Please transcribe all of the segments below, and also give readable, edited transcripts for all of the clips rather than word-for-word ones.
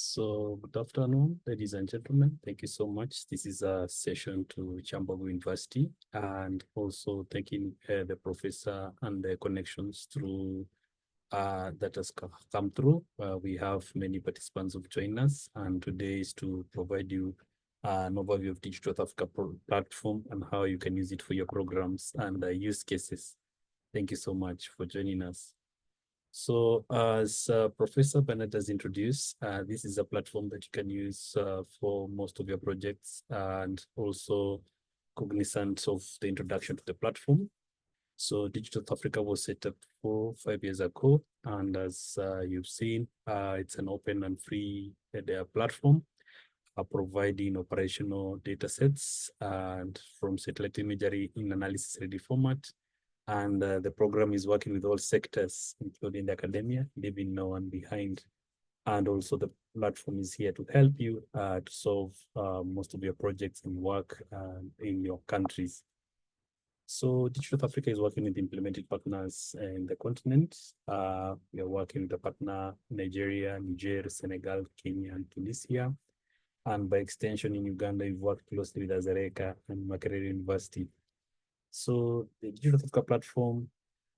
So good afternoon, ladies and gentlemen. Thank you so much. This is a session to Kyambogo University, and also thanking the professor and the connections through that has come through. We have many participants who've joined us, and today is to provide you an overview of Digital Africa platform and how you can use it for your programs and use cases. Thank you so much for joining us. So as Professor Bennett has introduced, this is a platform that you can use for most of your projects and also cognizant of the introduction to the platform. So Digital Africa was set up 5 years ago, and as you've seen, it's an open and free platform providing operational data sets and from satellite imagery in analysis ready format. And the program is working with all sectors, including the academia, leaving no one behind. And also the platform is here to help you to solve most of your projects and work in your countries. So Digital Africa is working with implemented partners in the continent. We are working with the partner Nigeria, Niger, Senegal, Kenya, and Tunisia. And by extension in Uganda, we've worked closely with Azareka and Makerere University. So the Digital Africa platform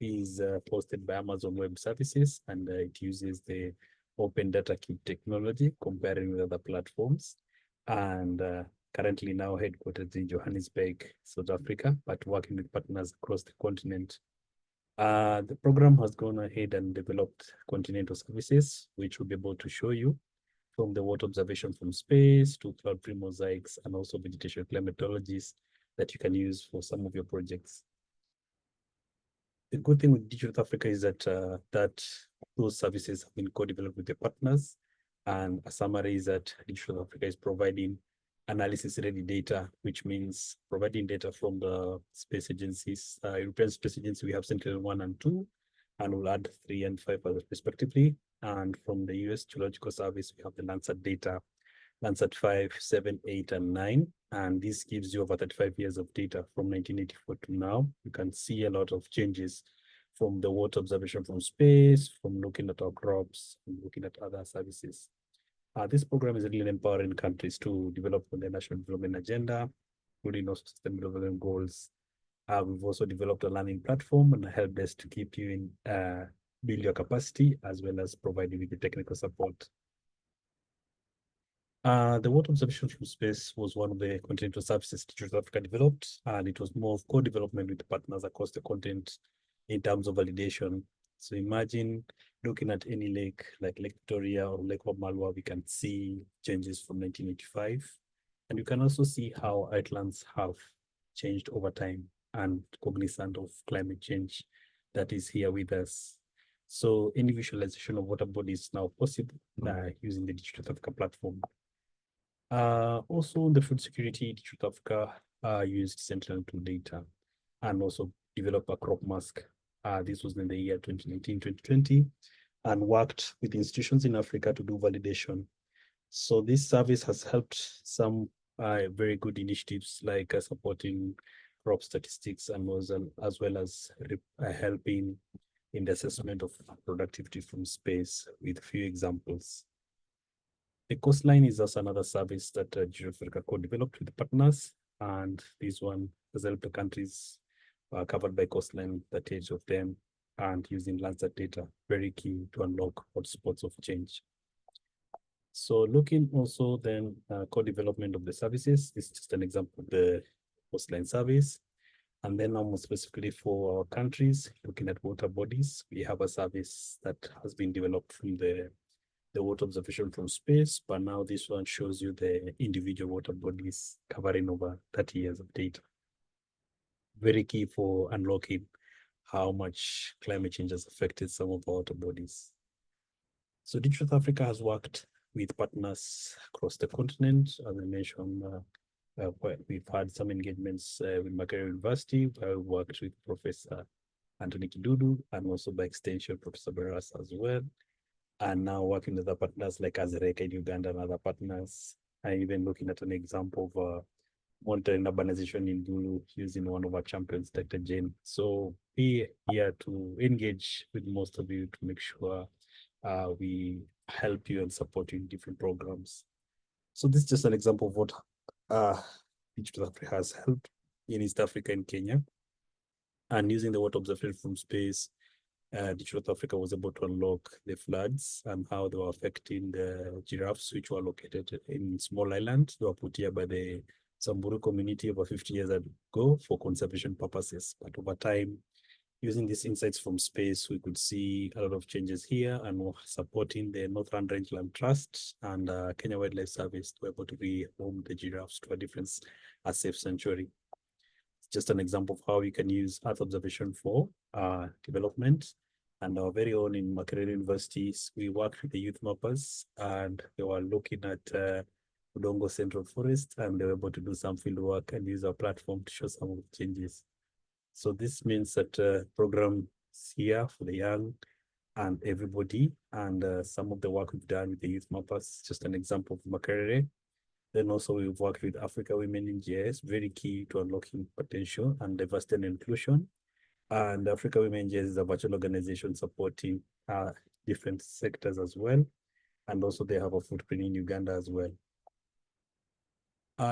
is hosted by Amazon Web Services, and it uses the open data cube technology comparing with other platforms. And currently now headquartered in Johannesburg, South Africa, but working with partners across the continent. The program has gone ahead and developed continental services, which we'll be able to show you, from the water observation from space to cloud-free mosaics and also vegetation climatologies that you can use for some of your projects. The good thing with Digital Africa is that those services have been co-developed with the partners, and a summary is that Digital Africa is providing analysis-ready data, which means providing data from the space agencies. European Space Agency, we have Sentinel-1 and 2, and we'll add 3 and 5 others respectively. And from the US Geological Service, we have the Landsat data, Landsat 5, 7, 8, and 9. And this gives you over 35 years of data from 1984 to now. You can see a lot of changes from the water observation from space, from looking at our crops, and looking at other services. This program is really empowering countries to develop on their national development agenda, including also sustainable development goals. We've also developed a learning platform and a help desk to keep you in build your capacity, as well as provide you with the technical support. The water observation from space was one of the continental services Digital Africa developed, and it was more of co-development with partners across the continent in terms of validation. So imagine looking at any lake like Lake Victoria or Lake Malwa, we can see changes from 1985. And you can also see how wetlands have changed over time and cognizant of climate change that is here with us. So any visualization of water bodies is now possible using the Digital Africa platform. Also, the food security, Digital Africa used Sentinel-2 data and also developed a crop mask. This was in the year 2019-2020, and worked with institutions in Africa to do validation. So this service has helped some very good initiatives like supporting crop statistics and as well as helping in the assessment of productivity from space with a few examples. The coastline is also another service that Digital Africa co-developed with partners, and this one has helped the countries covered by coastline, 38 of them, and using Landsat data, very key to unlock hotspots of change. So looking also then co-development of the services, this is just an example of the coastline service. And then more specifically for our countries, looking at water bodies, we have a service that has been developed from the water observation from space, but now this one shows you the individual water bodies covering over 30 years of data. Very key for unlocking how much climate change has affected some of our water bodies. So Digital Africa has worked with partners across the continent. As I mentioned, we've had some engagements with Makerere University, where we worked with Professor Anthony Kidudu, and also by extension, Professor Barasa as well. And now working with other partners like Azareka in Uganda and other partners, and even looking at an example of monitoring urbanization in Gulu using one of our champions, Dr. Jane. So be here to engage with most of you to make sure we help you and support you in different programs. So this is just an example of what Digital Africa has helped in East Africa and Kenya. And using the water observation from space, Digital Africa was able to unlock the floods and how they were affecting the giraffes, which were located in small islands. They were put here by the Samburu community over 50 years ago for conservation purposes. But over time, using these insights from space, we could see a lot of changes here and supporting the Northern Rangeland Trust and Kenya Wildlife Service to be able to rehome the giraffes to a different safe sanctuary. It's just an example of how we can use Earth observation for development. And our very own in Makerere Universities, we worked with the youth mappers and they were looking at Udongo Central Forest and they were able to do some field work and use our platform to show some of the changes. So this means that program is here for the young and everybody. And some of the work we've done with the youth mappers, just an example of Makerere. Then also we've worked with Africa Women in GIS, very key to unlocking potential and diversity and inclusion. And Africa Women GIS is a virtual organization supporting different sectors as well. And also they have a footprint in Uganda as well.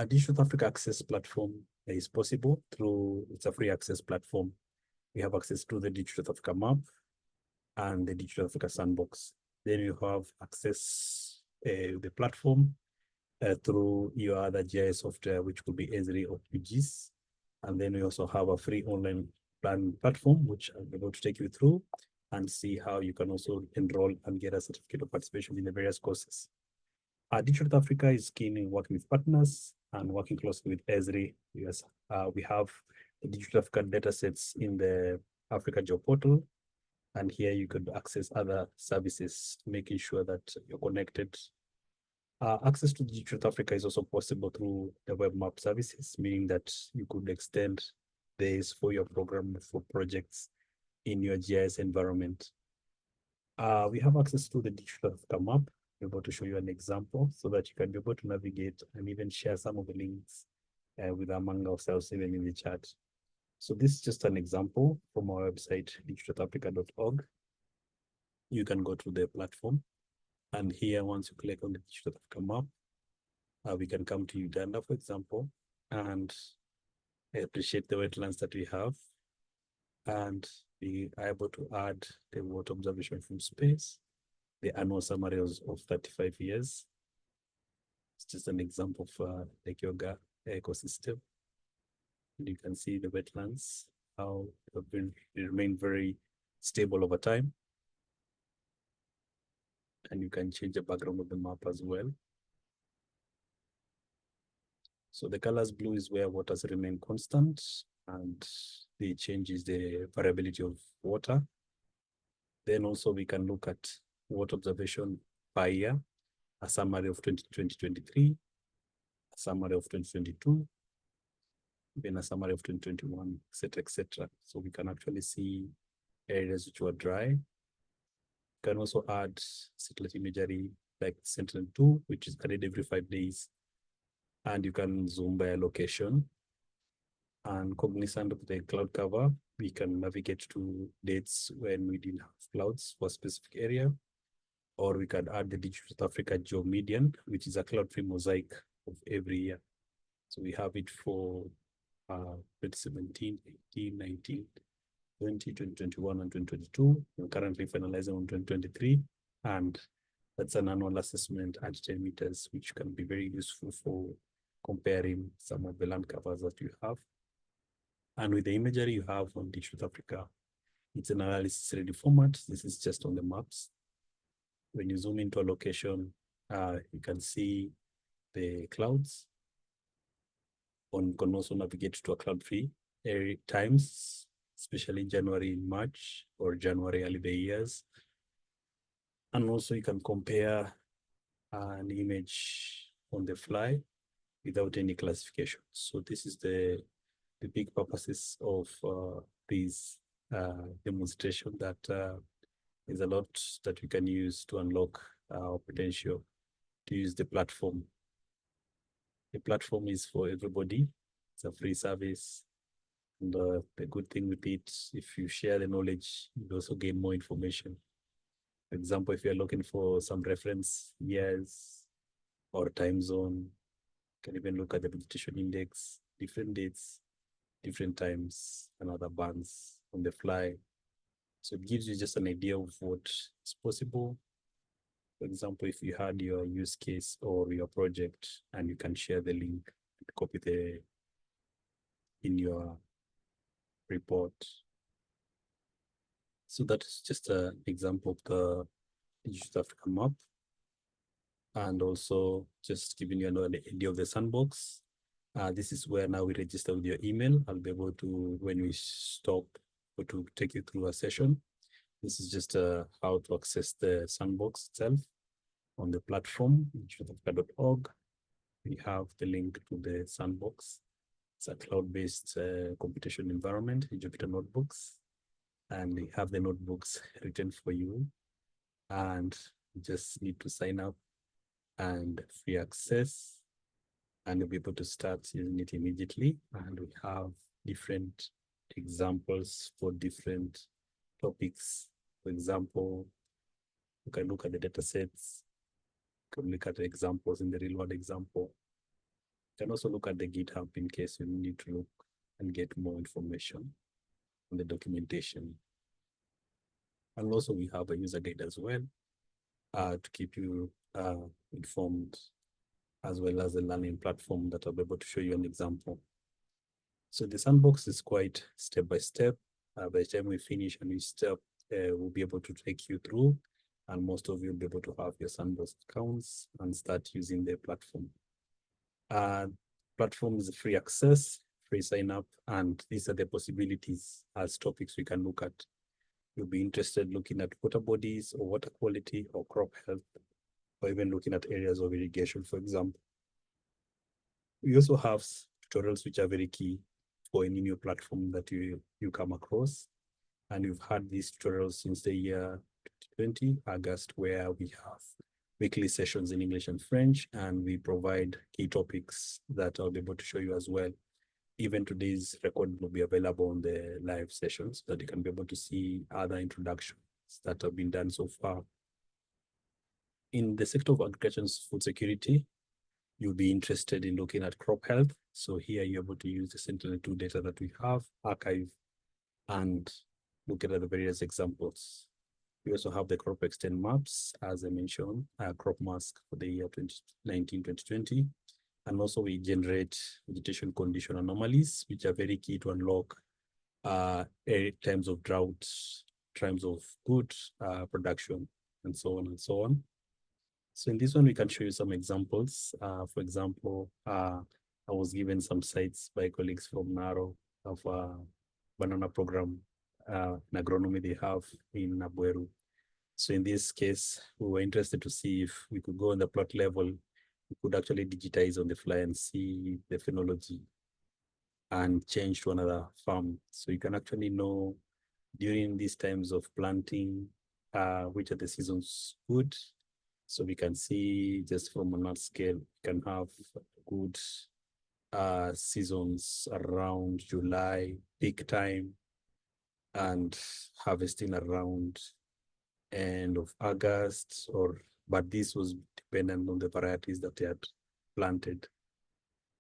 Digital Africa Access platform is possible through, it's a free access platform. We have access to the Digital Africa map and the Digital Africa sandbox. Then you have access the platform through your other GIS software, which could be Esri or QGIS. And then we also have a free online plan platform, which I'm able to take you through and see how you can also enroll and get a certificate of participation in the various courses. Digital Africa is keen in working with partners and working closely with Esri. Yes, we have the Digital Africa datasets in the Africa Job Portal. And here you could access other services, making sure that you're connected. Access to Digital Africa is also possible through the web map services, meaning that you could extend this for your program for projects in your GIS environment. We have access to the Digital Africa map. We're able to show you an example so that you can be able to navigate and even share some of the links with among ourselves, even in the chat. So this is just an example from our website, digitalafrica.org. You can go to the platform. And here, once you click on the Digital Africa map, we can come to Uganda, for example, and appreciate the wetlands that we have. And we are able to add the water observation from space, the annual summaries of 35 years. It's just an example of the Kyoga ecosystem. And you can see the wetlands, how they remain very stable over time. And you can change the background of the map as well. So the colors blue is where waters remain constant and the change is the variability of water. Then also we can look at water observation per year, a summary of 2023, a summary of 2022, even a summary of 2021, etc., etc. So we can actually see areas which were dry. You can also add satellite imagery like Sentinel-2, which is added every 5 days. And you can zoom by a location. And cognizant of the cloud cover, we can navigate to dates when we didn't have clouds for a specific area. Or we can add the Digital Africa Geomedian, which is a cloud-free mosaic of every year. So we have it for 2017, 18, 19, 20, 2021, and 2022. We're currently finalizing on 2023. And that's an annual assessment at 10 meters, which can be very useful for comparing some of the land covers that you have. And with the imagery you have on Digital Africa, it's an analysis ready format. This is just on the maps. When you zoom into a location, you can see the clouds. You can also navigate to a cloud-free times, especially January, March, or January, early the years. And also you can compare an image on the fly without any classification. So this is the big purposes of this demonstration, that there's a lot that we can use to unlock our potential to use the platform. The platform is for everybody. It's a free service. And the good thing with it, if you share the knowledge, you also gain more information. For example, if you're looking for some reference years or time zone, you can even look at the vegetation index, different dates, different times, and other bands on the fly. So it gives you just an idea of what is possible. For example, if you had your use case or your project and you can share the link, copy in your report. So that is just an example of the Digital Africa map. And also just giving you an idea of the sandbox. This is where now we register with your email. I'll be able to, when we stop, or to take you through a session. This is just how to access the sandbox itself on the platform, digitalafrica.org. We have the link to the sandbox. It's a cloud-based computation environment in Jupyter Notebooks. And we have the notebooks written for you. And you just need to sign up and free access. And you'll be able to start using it immediately. And we have different examples for different topics. For example, you can look at the data sets, you can look at the examples in the real world example. You can also look at the GitHub in case you need to look and get more information on the documentation. And also we have a user guide as well to keep you informed, as well as a learning platform that I'll be able to show you an example. So the sandbox is quite step by step. By the time we finish and we step, we'll be able to take you through, and most of you will be able to have your sandbox accounts and start using the platform. Platform is free access, free sign up, and these are the possibilities as topics we can look at. You'll be interested looking at water bodies or water quality or crop health, or even looking at areas of irrigation, for example. We also have tutorials which are very key for any new platform that you come across. And we've had these tutorials since the year 2020, August, where we have weekly sessions in English and French, and we provide key topics that I'll be able to show you as well. Even today's recording will be available on the live sessions so that you can be able to see other introductions that have been done so far. In the sector of agriculture and food security, you'll be interested in looking at crop health. So here you're able to use the Sentinel-2 data that we have, archive, and look at the various examples. We also have the crop extent maps, as I mentioned, crop mask for the year 2019-2020. And also we generate vegetation condition anomalies, which are very key to unlock times of drought, times of good production, and so on and so on. So in this one, we can show you some examples. For example, I was given some sites by colleagues from NARO of a banana program in agronomy they have in Nabueru. So in this case, we were interested to see if we could go on the plot level, we could actually digitize on the fly and see the phenology and change to another farm. So you can actually know during these times of planting, which are the seasons good. So we can see just from a large scale, we can have good seasons around July, peak time, and harvesting around end of August, but this was dependent on the varieties that they had planted.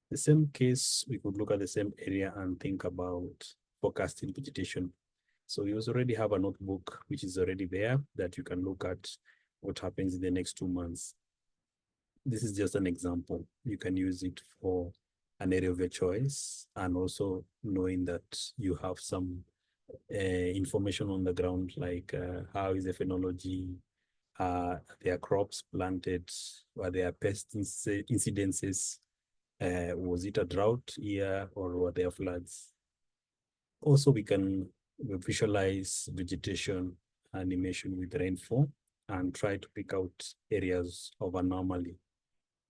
The same case, we could look at the same area and think about forecasting vegetation. So we also already have a notebook which is already there that you can look at what happens in the next 2 months. This is just an example. You can use it for an area of your choice, and also knowing that you have some information on the ground, like how is the phenology, their crops planted, were there pest incidences, was it a drought year, or were there floods? Also, we can visualize vegetation animation with rainfall and try to pick out areas of anomaly.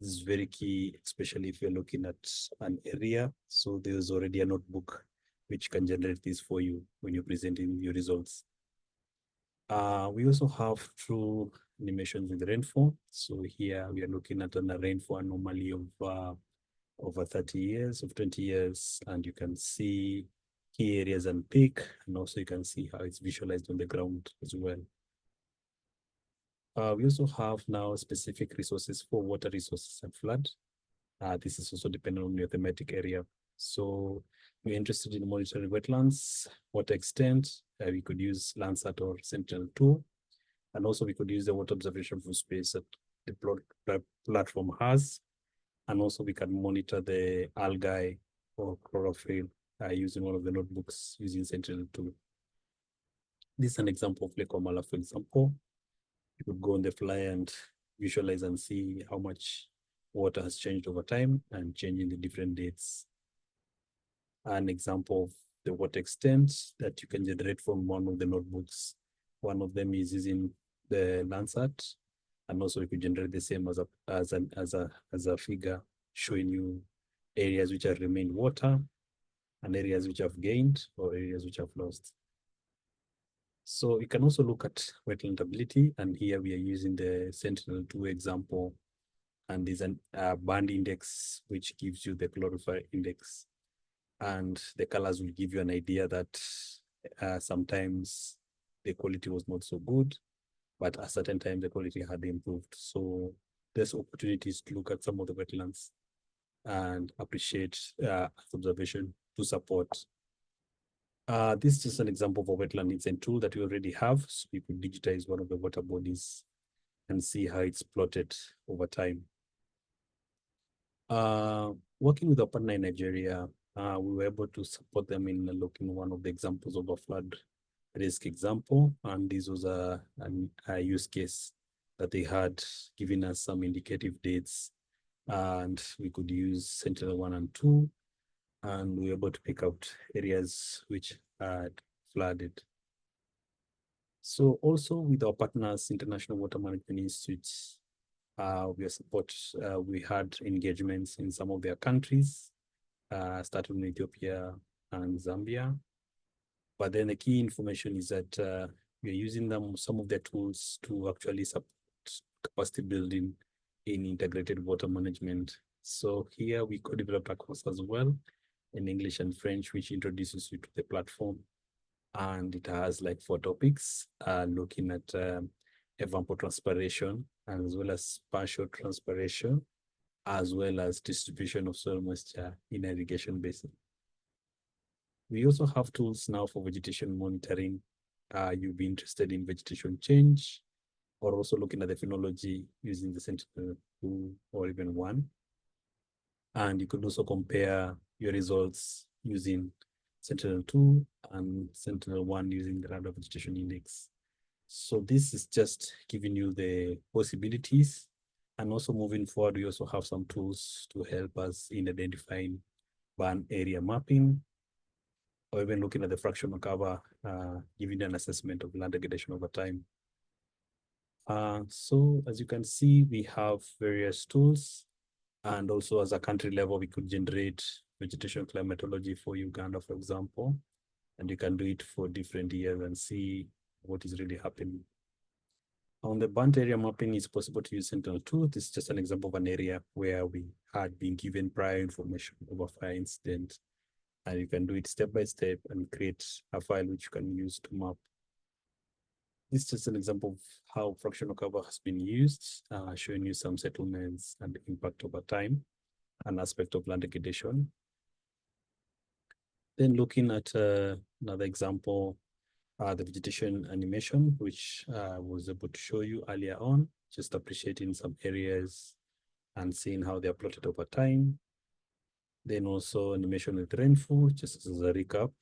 This is very key, especially if you're looking at an area. So there's already a notebook which can generate this for you when you're presenting your results. We also have true animations with rainfall. So here we are looking at a rainfall anomaly of over 30 years, of 20 years, and you can see key areas and peak, and also you can see how it's visualized on the ground as well. We also have now specific resources for water resources and flood. This is also dependent on your thematic area. So we're interested in monitoring wetlands, water extent. We could use Landsat or Sentinel-2. And also we could use the water observation for space that the platform has. And also we can monitor the algae or chlorophyll using one of the notebooks using Sentinel-2. This is an example of Lake Omala, for example. You could go on the fly and visualize and see how much water has changed over time and changing the different dates. An example of the water extent that you can generate from one of the notebooks. One of them is using the Landsat, and also you could generate the same as a figure showing you areas which have remained water and areas which have gained or areas which have lost. So you can also look at wetland ability, and here we are using the Sentinel-2 example, and there's a band index which gives you the chlorophyll index, and the colors will give you an idea that sometimes the quality was not so good, but at a certain time the quality had improved. So there's opportunities to look at some of the wetlands and appreciate observation to support. This is just an example of a wetland insight tool that we already have. So we could digitize one of the water bodies and see how it's plotted over time. Working with a partner in Nigeria, we were able to support them in looking one of the examples of a flood risk example. And this was a use case that they had given us some indicative dates, and we could use Sentinel-1 and 2, and we were able to pick out areas which had flooded. So also with our partners, International Water Management Institutes, we had engagements in some of their countries, starting in Ethiopia and Zambia. But then the key information is that we're using some of their tools to actually support capacity building in integrated water management. So here we co-developed a course as well in English and French, which introduces you to the platform. And it has like 4 topics, looking at evapotranspiration, as well as spatial transpiration, as well as distribution of soil moisture in irrigation basin. We also have tools now for vegetation monitoring. You'll be interested in vegetation change, or also looking at the phenology using the Sentinel-2 or even 1. And you could also compare your results using Sentinel-2 and Sentinel-1 using the Radar Vegetation Index. So this is just giving you the possibilities. And also moving forward, we also have some tools to help us in identifying ban area mapping, or even looking at the fractional cover, giving an assessment of land degradation over time. So as you can see, we have various tools. And also as a country level, we could generate vegetation climatology for Uganda, for example, and you can do it for different years and see what is really happening. On the burnt area mapping, it's possible to use Sentinel-2. This is just an example of an area where we had been given prior information of a fire incident, and you can do it step by step and create a file which you can use to map. This is just an example of how fractional cover has been used, showing you some settlements and the impact over time, an aspect of land degradation. Then looking at another example, the vegetation animation, which I was able to show you earlier on, just appreciating some areas and seeing how they are plotted over time. Then also animation with rainfall, just as a recap.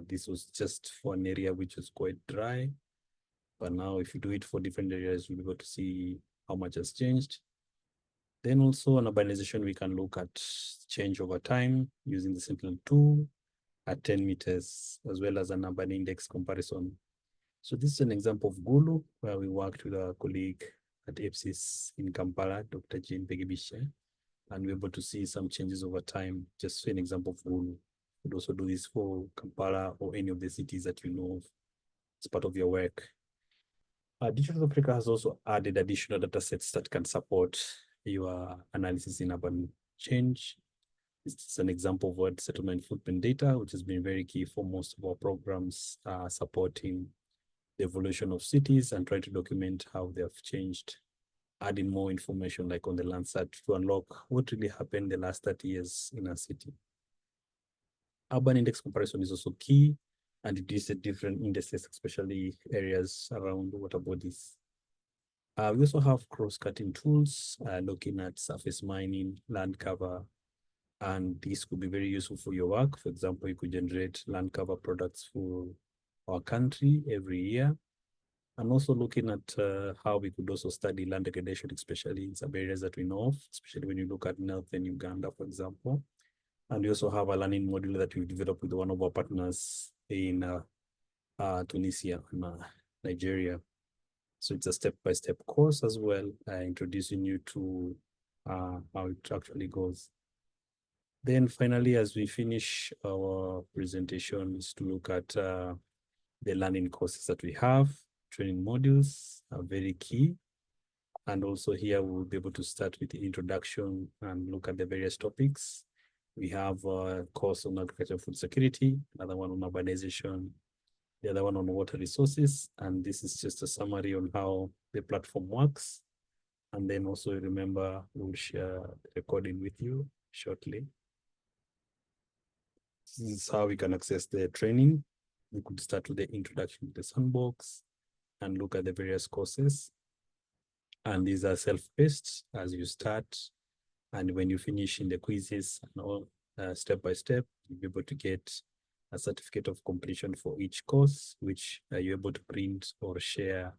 This was just for an area which was quite dry. But now if you do it for different areas, you'll be able to see how much has changed. Then also on urbanization, we can look at change over time using the Sentinel-2 at 10 meters, as well as an urban index comparison. So this is an example of Gulu, where we worked with our colleague at EPSIS in Kampala, Dr. Jean Begebishe, and we're able to see some changes over time, just an example of Gulu. You could also do this for Kampala or any of the cities that you know of as part of your work. Digital Africa has also added additional data sets that can support your analysis in urban change. This is an example of word settlement footprint data, which has been very key for most of our programs supporting the evolution of cities and trying to document how they have changed, adding more information like on the Landsat to unlock what really happened the last 30 years in a city. Urban index comparison is also key, and it is a different indices, especially areas around water bodies. We also have cross-cutting tools, looking at surface mining, land cover, and this could be very useful for your work. For example, you could generate land cover products for our country every year. And also looking at how we could also study land degradation, especially in some areas that we know of, especially when you look at northern Uganda, for example. And we also have a learning module that we've developed with one of our partners in Tunisia and Nigeria. So it's a step-by-step course as well, introducing you to how it actually goes. Then finally, as we finish our presentation, is to look at the learning courses that we have. Training modules are very key. And also here we'll be able to start with the introduction and look at the various topics. We have a course on agriculture and food security, another one on urbanization, the other one on water resources. And this is just a summary on how the platform works. And then also remember, we'll share the recording with you shortly. This is how we can access the training. We could start with the introduction to the sandbox and look at the various courses. And these are self-paced as you start. And when you finish in the quizzes and all step by step, you'll be able to get a certificate of completion for each course, which you're able to print or share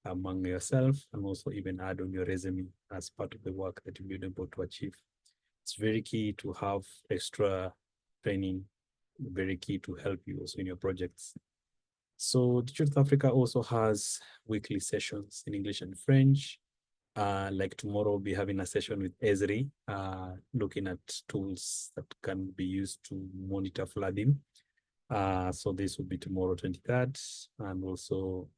among yourself, and also even add on your resume as part of the work that you've been able to achieve. It's very key to have extra training, very key to help you also in your projects. So Digital Africa also has weekly sessions in English and French. Like tomorrow, we'll be having a session with Esri, looking at tools that can be used to monitor flooding. So this will be tomorrow, 23rd, and also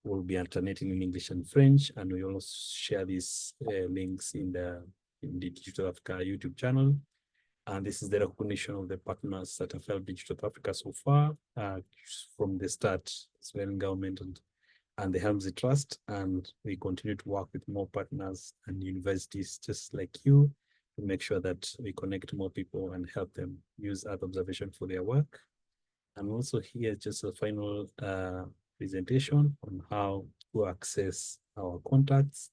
we'll be alternating in English and French, and we also share these links in the Digital Africa YouTube channel. And this is the recognition of the partners that have helped Digital Africa so far, from the start, Australian government and the Helmsley Trust. And we continue to work with more partners and universities just like you to make sure that we connect more people and help them use Earth observation for their work. And also here, just a final presentation on how to access our contacts,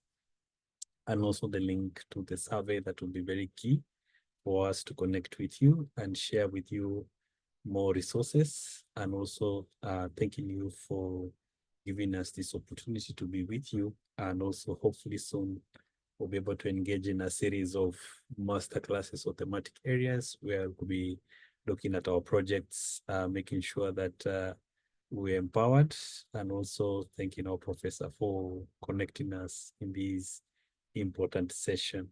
and also the link to the survey that will be very key for us to connect with you and share with you more resources, and also thanking you for giving us this opportunity to be with you. And also hopefully soon we'll be able to engage in a series of master classes or thematic areas where we'll be looking at our projects, making sure that we're empowered, and also thanking our professor for connecting us in this important session.